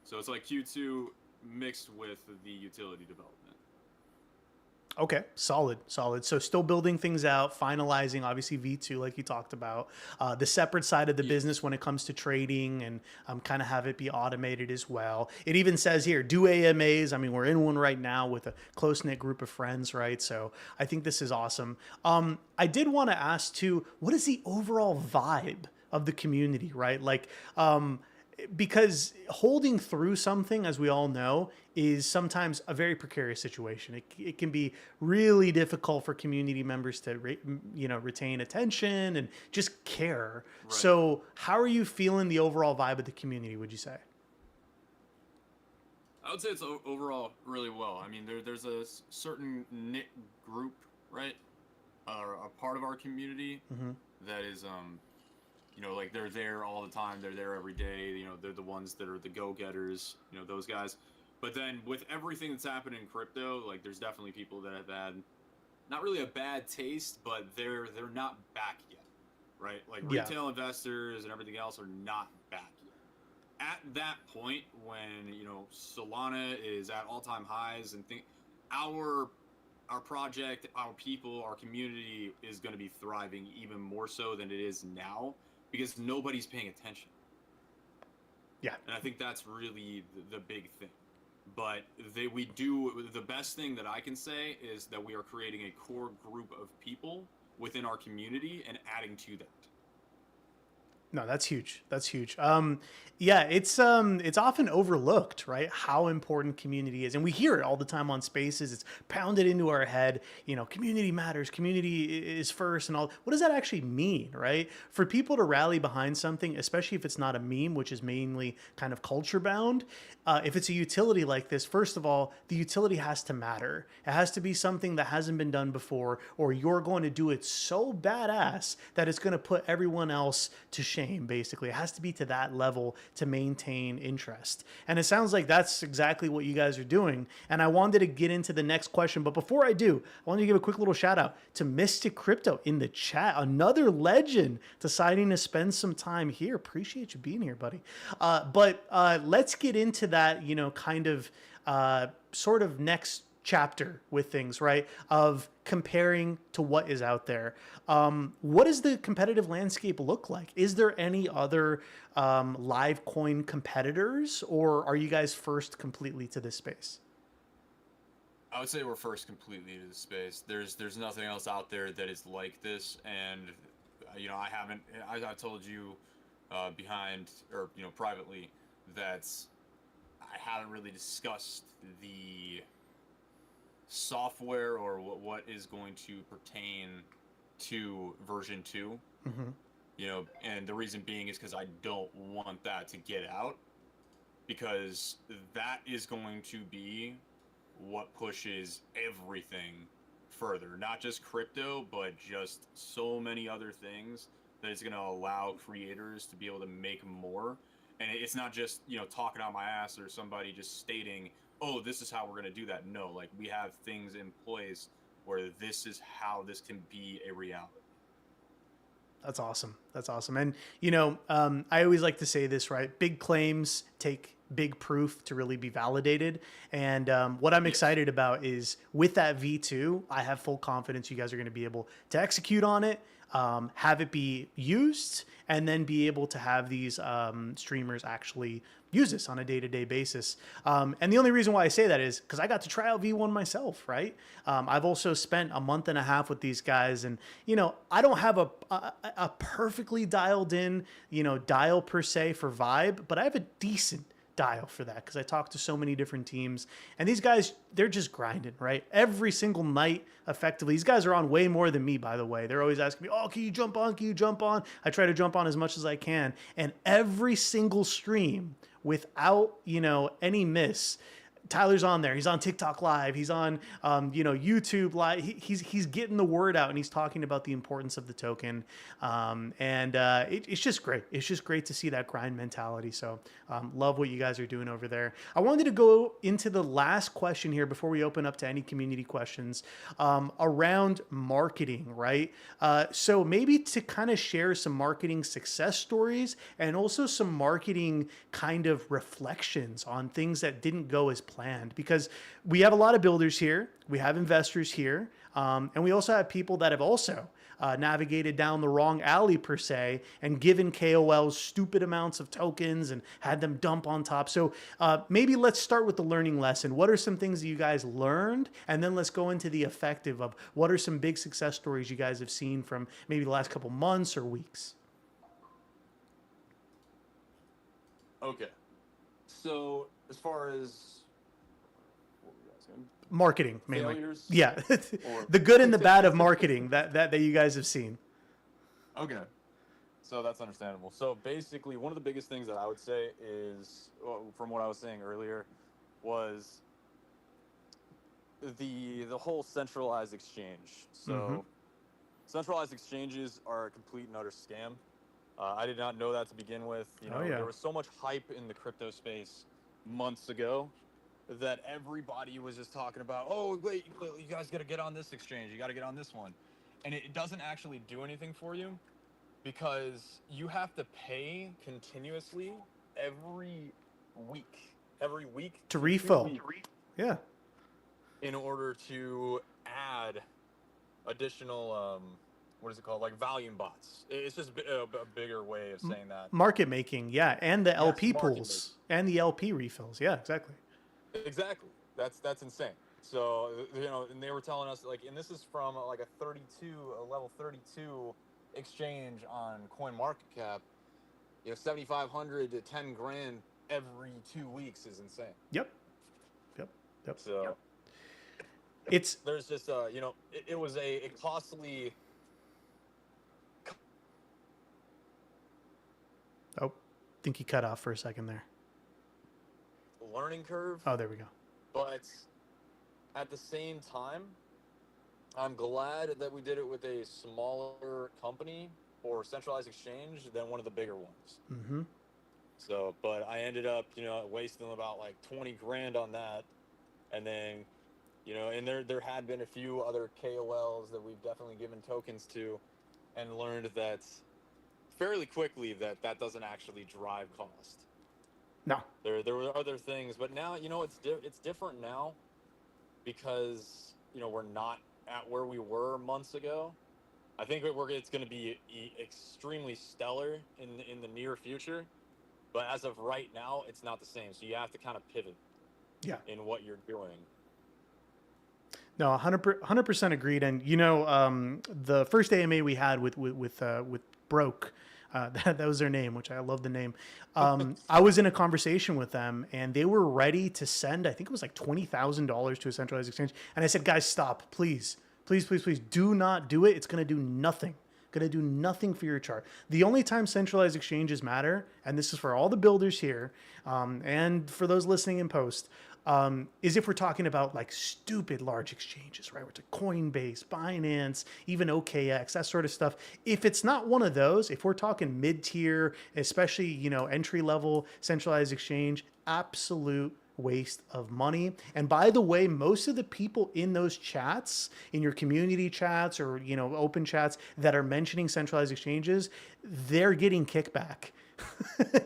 So it's like Q2 mixed with the utility development. Okay, solid. So still building things out, finalizing obviously V2 like you talked about, the separate side of the Yes. business when it comes to trading and kind of have it be automated as well. It even says here, do AMAs. I mean, we're in one right now with a close-knit group of friends, right? So I think this is awesome. I did want to ask too, what is the overall vibe of the community, right? Like, because holding through something, as we all know, is sometimes a very precarious situation. It can be really difficult for community members to retain attention and just care. Right. So how are you feeling the overall vibe of the community, would you say? I would say it's overall really well. I mean, there's a certain knit group, right? A part of our community that is like they're there all the time. They're there every day. They're the ones that are the go-getters. Those guys. But then with everything that's happened in crypto, like there's definitely people that have had not really a bad taste, but they're not back yet, right? Like retail investors and everything else are not back yet. At that point, when Solana is at all-time highs and our project, our people, our community is going to be thriving even more so than it is now because nobody's paying attention. Yeah. And I think that's really the big thing. But we do the best thing that I can say is that we are creating a core group of people within our community and adding to that. No, that's huge. That's huge. Yeah, it's often overlooked, right? How important community is, and we hear it all the time on Spaces. It's pounded into our head. You know, community matters. Community is first, and all. What does that actually mean, right? For people to rally behind something, especially if it's not a meme, which is mainly kind of culture bound. If it's a utility like this, first of all, the utility has to matter. It has to be something that hasn't been done before, or you're going to do it so badass that it's going to put everyone else to shame, basically. It has to be to that level to maintain interest. And it sounds like that's exactly what you guys are doing. And I wanted to get into the next question. But before I do, I want to give a quick little shout out to Mystic Crypto in the chat, another legend deciding to spend some time here. Appreciate you being here, buddy. But let's get into that, you know, kind of sort of next chapter with things, right? Of comparing to what is out there. What does the competitive landscape look like? Is there any other live coin competitors, or are you guys first completely to this space? I would say we're first completely to the space. There's nothing else out there that is like this, and you know, I've told you behind, or you know, privately, that I haven't really discussed the software or what is going to pertain to version 2. Mm-hmm. You know, and the reason being is because I don't want that to get out, because that is going to be what pushes everything further, not just crypto, but just so many other things that it's going to allow creators to be able to make more. And it's not just, you know, talking out my ass or somebody just stating, oh, this is how we're going to do that. No, like, we have things in place where this is how this can be a reality. That's awesome. That's awesome. And, you know, I always like to say this, right? Big claims take big proof to really be validated. And what I'm excited about is with that V2, I have full confidence you guys are going to be able to execute on it, have it be used, and then be able to have these streamers actually use this on a day-to-day basis. And the only reason why I say that is because I got to try out V1 myself, right? I've also spent a month and a half with these guys, and, you know, I don't have a perfectly dialed in, you know, dial per se for vibe, but I have a decent dial for that because I talk to so many different teams, and these guys, they're just grinding, right? Every single night, effectively. These guys are on way more than me, by the way. They're always asking me, oh, can you jump on? Can you jump on? I try to jump on as much as I can, and every single stream, without, you know, any miss, Tyler's on there. He's on TikTok Live. He's on, you know, YouTube Live. He's getting the word out, and he's talking about the importance of the token. It's just great. It's just great to see that grind mentality. So love what you guys are doing over there. I wanted to go into the last question here before we open up to any community questions around marketing, right? So maybe to kind of share some marketing success stories and also some marketing kind of reflections on things that didn't go as planned, because we have a lot of builders here, we have investors here, and we also have people that have also navigated down the wrong alley per se and given KOLs stupid amounts of tokens and had them dump on top. So maybe let's start with the learning lesson. What are some things that you guys learned? And then let's go into the effective of what are some big success stories you guys have seen from maybe the last couple months or weeks? Okay. So as far as marketing, mainly. Failures? Yeah. The good and the bad of marketing that you guys have seen. Okay. So that's understandable. So basically, one of the biggest things that I would say is, from what I was saying earlier, was the whole centralized exchange. So centralized exchanges are a complete and utter scam. I did not know that to begin with. You know, there was so much hype in the crypto space months ago that everybody was just talking about, oh, wait, you guys got to get on this exchange. You got to get on this one. And it doesn't actually do anything for you, because you have to pay continuously every week to refill. Yeah. In order to add additional, what is it called? Like volume bots. It's just a bigger way of saying that. Market making. Yeah. And the LP pools and the LP refills. Yeah, exactly. Exactly. That's insane. So, you know, and they were telling us, like, and this is from like a level 32 exchange on CoinMarketCap, 7,500 to 10 grand every 2 weeks is insane. Yep. Yep. Yep. So It's there's just it was a costly. oh, I think you cut off for a second there. Learning curve. Oh, there we go. But at the same time, I'm glad that we did it with a smaller company or centralized exchange than one of the bigger ones. Mm-hmm. So, but I ended up, wasting about like 20 grand on that. And then, and there had been a few other KOLs that we've definitely given tokens to and learned that fairly quickly that doesn't actually drive cost. No. There were other things, but now, it's different now because, we're not at where we were months ago. I think it's going to be extremely stellar in the near future, but as of right now, it's not the same. So you have to kind of pivot. Yeah. In what you're doing. No, 100% agreed. And the first AMA we had with Broke, that was their name, which I love the name. I was in a conversation with them, and they were ready to send, I think it was like $20,000 to a centralized exchange. And I said, guys, stop, please, please, please, please, do not do it. It's going to do nothing. Going to do nothing for your chart. The only time centralized exchanges matter, and this is for all the builders here, and for those listening in post, is if we're talking about like stupid large exchanges, right? We're to Coinbase, Binance, even OKX, that sort of stuff. If it's not one of those, if we're talking mid-tier, especially, entry-level centralized exchange, absolute waste of money. And by the way, most of the people in those chats, in your community chats or, open chats that are mentioning centralized exchanges, they're getting kickback.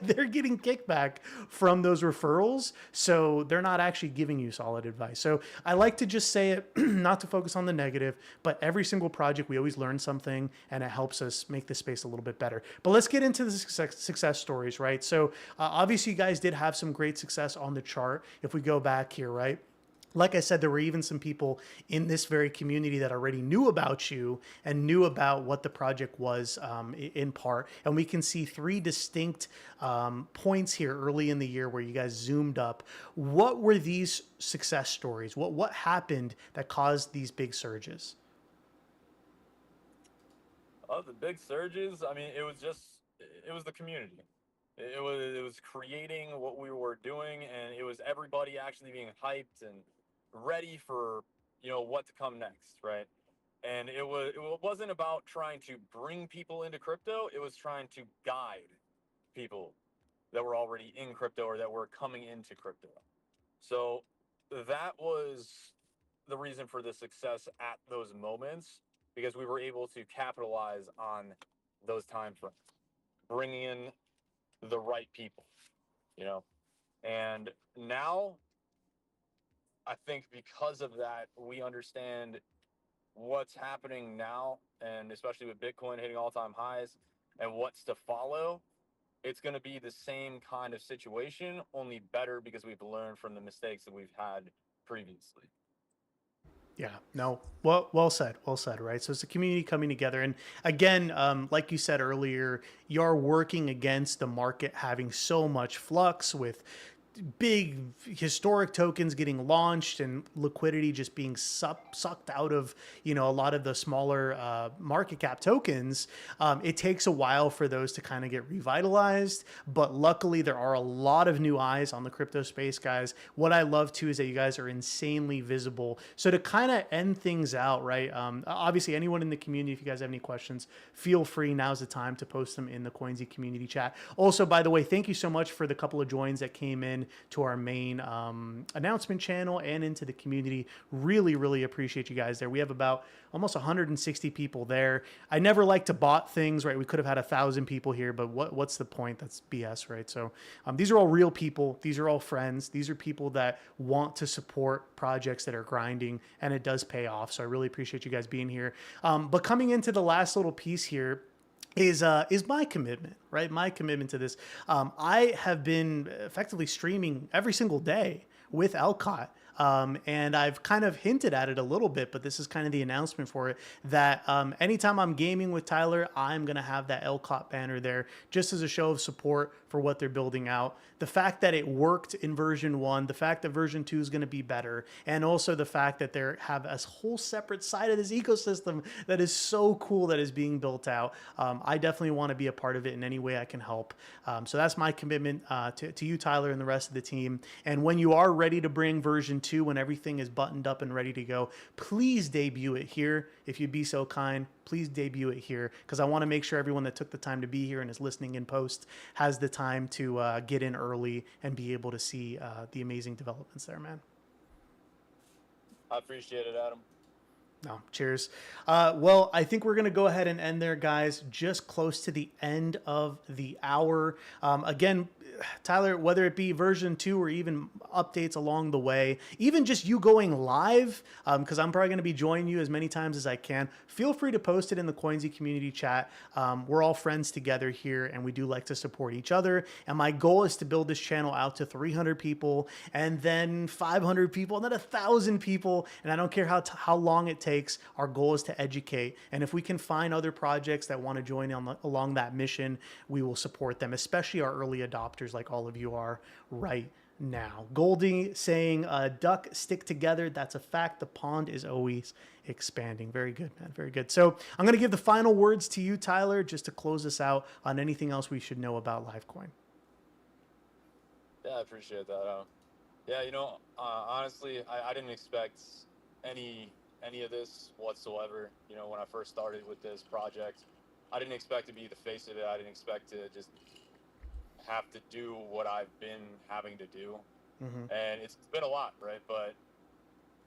They're getting kickback from those referrals. So they're not actually giving you solid advice. So I like to just say it, not to focus on the negative, but every single project, we always learn something and it helps us make the space a little bit better. But let's get into the success stories, right? So obviously you guys did have some great success on the chart. If we go back here, right? Like I said, there were even some people in this very community that already knew about you and knew about what the project was in part. And we can see three distinct points here early in the year where you guys zoomed up. What were these success stories? What happened that caused these big surges? The big surges, I mean, it was the community. It was creating what we were doing, and it was everybody actually being hyped and ready for what to come next, right? And it wasn't about trying to bring people into crypto. It was trying to guide people that were already in crypto or that were coming into crypto. So that was the reason for the success at those moments, because we were able to capitalize on those time frames, bringing in the right people, and now I think because of that, we understand what's happening now, and especially with Bitcoin hitting all-time highs and what's to follow. It's going to be the same kind of situation, only better because we've learned from the mistakes that we've had previously. Yeah, no, well said, right? So it's a community coming together. And again, like you said earlier, you're working against the market having so much flux with big historic tokens getting launched and liquidity just being sucked out of, a lot of the smaller market cap tokens. It takes a while for those to kind of get revitalized, but luckily there are a lot of new eyes on the crypto space, guys. What I love too is that you guys are insanely visible. So to kind of end things out, right? Obviously anyone in the community, if you guys have any questions, feel free. Now's the time to post them in the Coynzy community chat. Also, by the way, thank you so much for the couple of joins that came in to our main announcement channel and into the community. Really, really appreciate you guys there. We have about almost 160 people there. I never like to bot things, right? We could have had 1,000 people here, but what's the point? That's BS, right? So these are all real people. These are all friends. These are people that want to support projects that are grinding, and it does pay off. So I really appreciate you guys being here. But coming into the last little piece here, is my commitment, right? My commitment to this. I have been effectively streaming every single day with LCOT. And I've kind of hinted at it a little bit, but this is kind of the announcement for it, that anytime I'm gaming with Tyler, I'm going to have that LCOT banner there just as a show of support for what they're building out. The fact that it worked in version 1, the fact that version 2 is going to be better, and also the fact that they have a whole separate side of this ecosystem that is so cool that is being built out. I definitely want to be a part of it in any way I can help. So that's my commitment to you, Tyler, and the rest of the team. And when you are ready to bring version 2, when everything is buttoned up and ready to go, please debut it here. If you'd be so kind, please debut it here, because I want to make sure everyone that took the time to be here and is listening in post has the time to get in early and be able to see the amazing developments there, man. I appreciate it, Adam. No, cheers. Well, I think we're going to go ahead and end there, guys. Just close to the end of the hour. Again, Tyler, whether it be version 2 or even updates along the way, even just you going live, because I'm probably going to be joining you as many times as I can, feel free to post it in the Coynzy community chat. We're all friends together here, and we do like to support each other. And my goal is to build this channel out to 300 people, and then 500 people, and then 1,000 people. And I don't care how long it takes. Our goal is to educate. And if we can find other projects that want to join along that mission, we will support them, especially our early adopters like all of you are right now. Goldie saying, duck stick together. That's a fact. The pond is always expanding. Very good, man. Very good. So I'm going to give the final words to you, Tyler, just to close us out on anything else we should know about Livecoin. Yeah, I appreciate that. Yeah, honestly, I didn't expect any of this whatsoever. When I first started with this project, I didn't expect to be the face of it. I didn't expect to just have to do what I've been having to do. And it's been a lot, right? But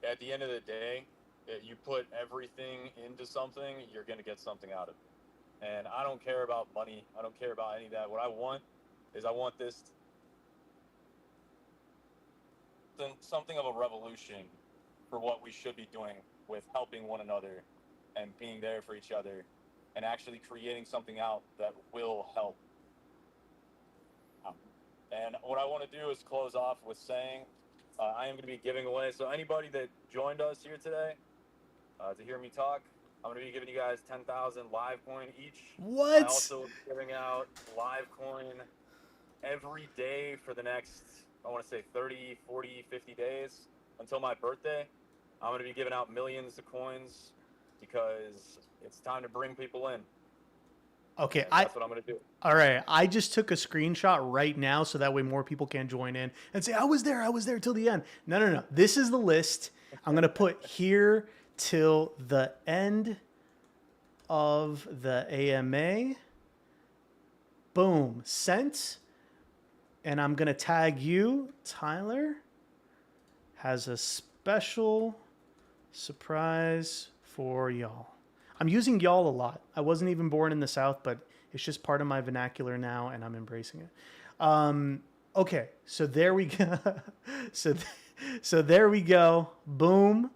at the end of the day, you put everything into something, you're going to get something out of it. And I don't care about money. I don't care about any of that. What I want is I want this something of a revolution for what we should be doing with helping one another and being there for each other and actually creating something out that will help. And what I want to do is close off with saying I am going to be giving away. So anybody that joined us here today to hear me talk, I'm going to be giving you guys 10,000 Livecoin each. What? I also giving out Livecoin every day for the next, I want to say 30, 40, 50 days until my birthday. I'm going to be giving out millions of coins because it's time to bring people in. Okay, that's what I'm going to do. All right, I just took a screenshot right now so that way more people can join in and say, I was there till the end. No. This is the list. I'm going to put here till the end of the AMA. Boom, sent. And I'm going to tag you. Tyler has a special surprise for y'all. I'm using y'all a lot. I wasn't even born in the South, but it's just part of my vernacular now, and I'm embracing it. Okay, so there we go. so there we go. Boom.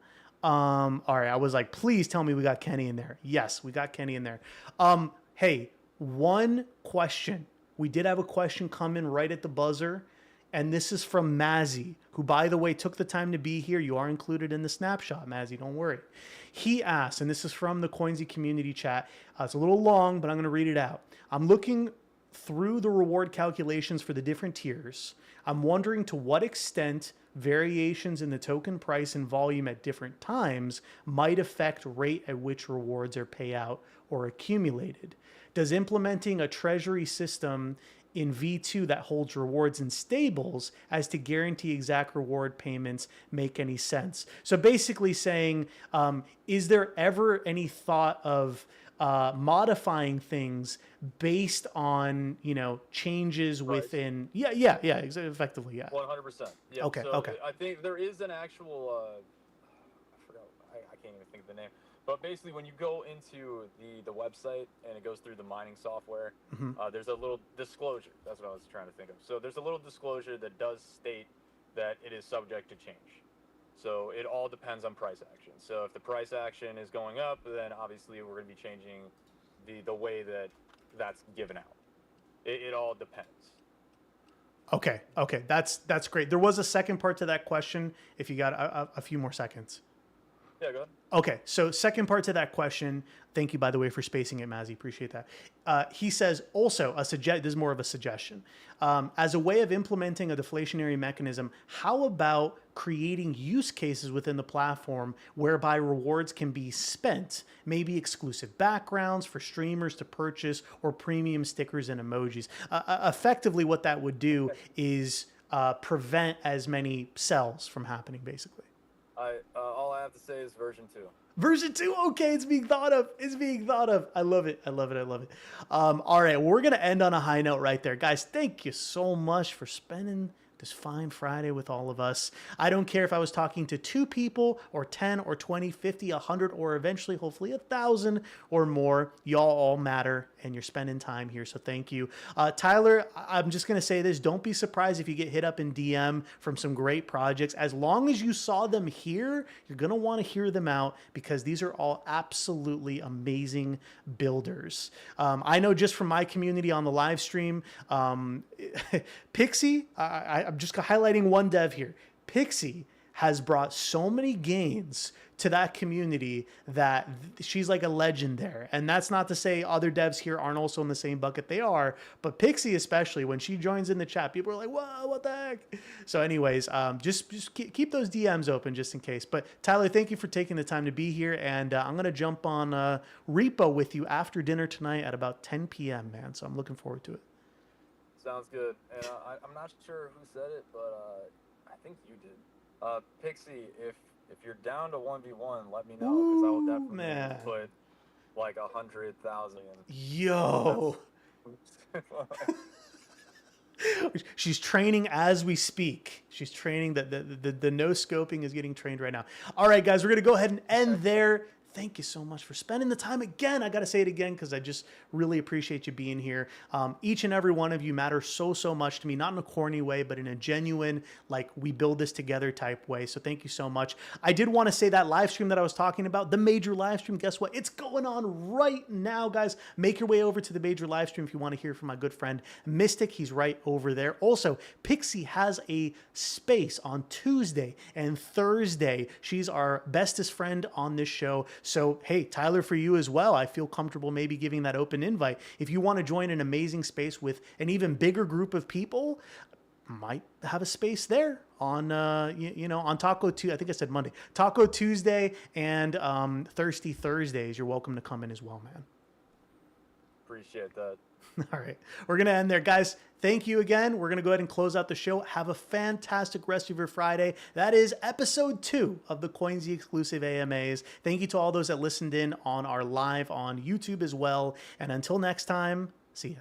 All right, I was like, please tell me we got Kenny in there. Yes, we got Kenny in there. Hey, one question. We did have a question come in right at the buzzer, and this is from Mazzy, who, by the way, took the time to be here. You are included in the snapshot, Mazzy, don't worry. He asked, and this is from the Coynzy community chat. It's a little long, but I'm going to read it out. I'm looking through the reward calculations for the different tiers. I'm wondering to what extent variations in the token price and volume at different times might affect rate at which rewards are paid out or accumulated. Does implementing a treasury system in V2 that holds rewards in stables as to guarantee exact reward payments make any sense? So basically saying, is there ever any thought of modifying things based on, changes within? Yeah, effectively, yeah. 100%. Yeah. Okay, so okay. I think there is an actual, I forgot, I can't even think of the name. But basically, when you go into the website and it goes through the mining software, there's a little disclosure. That's what I was trying to think of. So there's a little disclosure that does state that it is subject to change. So it all depends on price action. So if the price action is going up, then obviously we're going to be changing the way that that's given out. It all depends. Okay. Okay. That's great. There was a second part to that question. If you got a few more seconds. Yeah, go ahead. Okay, so second part to that question. Thank you, by the way, for spacing it, Mazzy. Appreciate that. He says also this is more of a suggestion. As a way of implementing a deflationary mechanism, how about creating use cases within the platform whereby rewards can be spent, maybe exclusive backgrounds for streamers to purchase or premium stickers and emojis. Effectively, what that would do is prevent as many sells from happening, basically. All I have to say is version 2. Version 2, okay, it's being thought of. It's being thought of. I love it. I love it. I love it. All right, well, we're going to end on a high note right there. Guys, thank you so much for spending this fine Friday with all of us. I don't care if I was talking to 2 people or 10 or 20, 50, 100, or eventually, hopefully, 1,000 or more. Y'all all matter, and you're spending time here, so thank you. Tyler, I'm just going to say this. Don't be surprised if you get hit up in DM from some great projects. As long as you saw them here, you're going to want to hear them out because these are all absolutely amazing builders. I know just from my community on the live stream, Pixie, I'm just highlighting one dev here. Pixie has brought so many gains to that community that she's like a legend there. And that's not to say other devs here aren't also in the same bucket. They are, but Pixie especially, when she joins in the chat, people are like, whoa, what the heck? So anyways, just keep those DMs open just in case. But Tyler, thank you for taking the time to be here. And I'm going to jump on Repo with you after dinner tonight at about 10 p.m., man. So I'm looking forward to it. Sounds good. And I'm not sure who said it, but I think you did. Pixie, if you're down to 1v1, let me know because I will definitely put like 100,000 in. Yo. She's training as we speak. She's training. The no scoping is getting trained right now. All right, guys, we're going to go ahead and end there. Thank you so much for spending the time again. I got to say it again because I just really appreciate you being here. Each and every one of you matter so much to me, not in a corny way, but in a genuine, like we build this together type way. So thank you so much. I did want to say that live stream that I was talking about, the major live stream, guess what? It's going on right now, guys. Make your way over to the major live stream if you want to hear from my good friend Mystic. He's right over there. Also, Pixie has a space on Tuesday and Thursday. She's our bestest friend on this show. So, hey, Tyler, for you as well, I feel comfortable maybe giving that open invite. If you want to join an amazing space with an even bigger group of people, might have a space there on, on Taco Tuesday. I think I said Monday. Taco Tuesday and Thirsty Thursdays. You're welcome to come in as well, man. Appreciate that. All right. We're going to end there. Guys, thank you again. We're going to go ahead and close out the show. Have a fantastic rest of your Friday. That is episode 2 of the Coynzy exclusive AMAs. Thank you to all those that listened in on our live on YouTube as well. And until next time, see ya.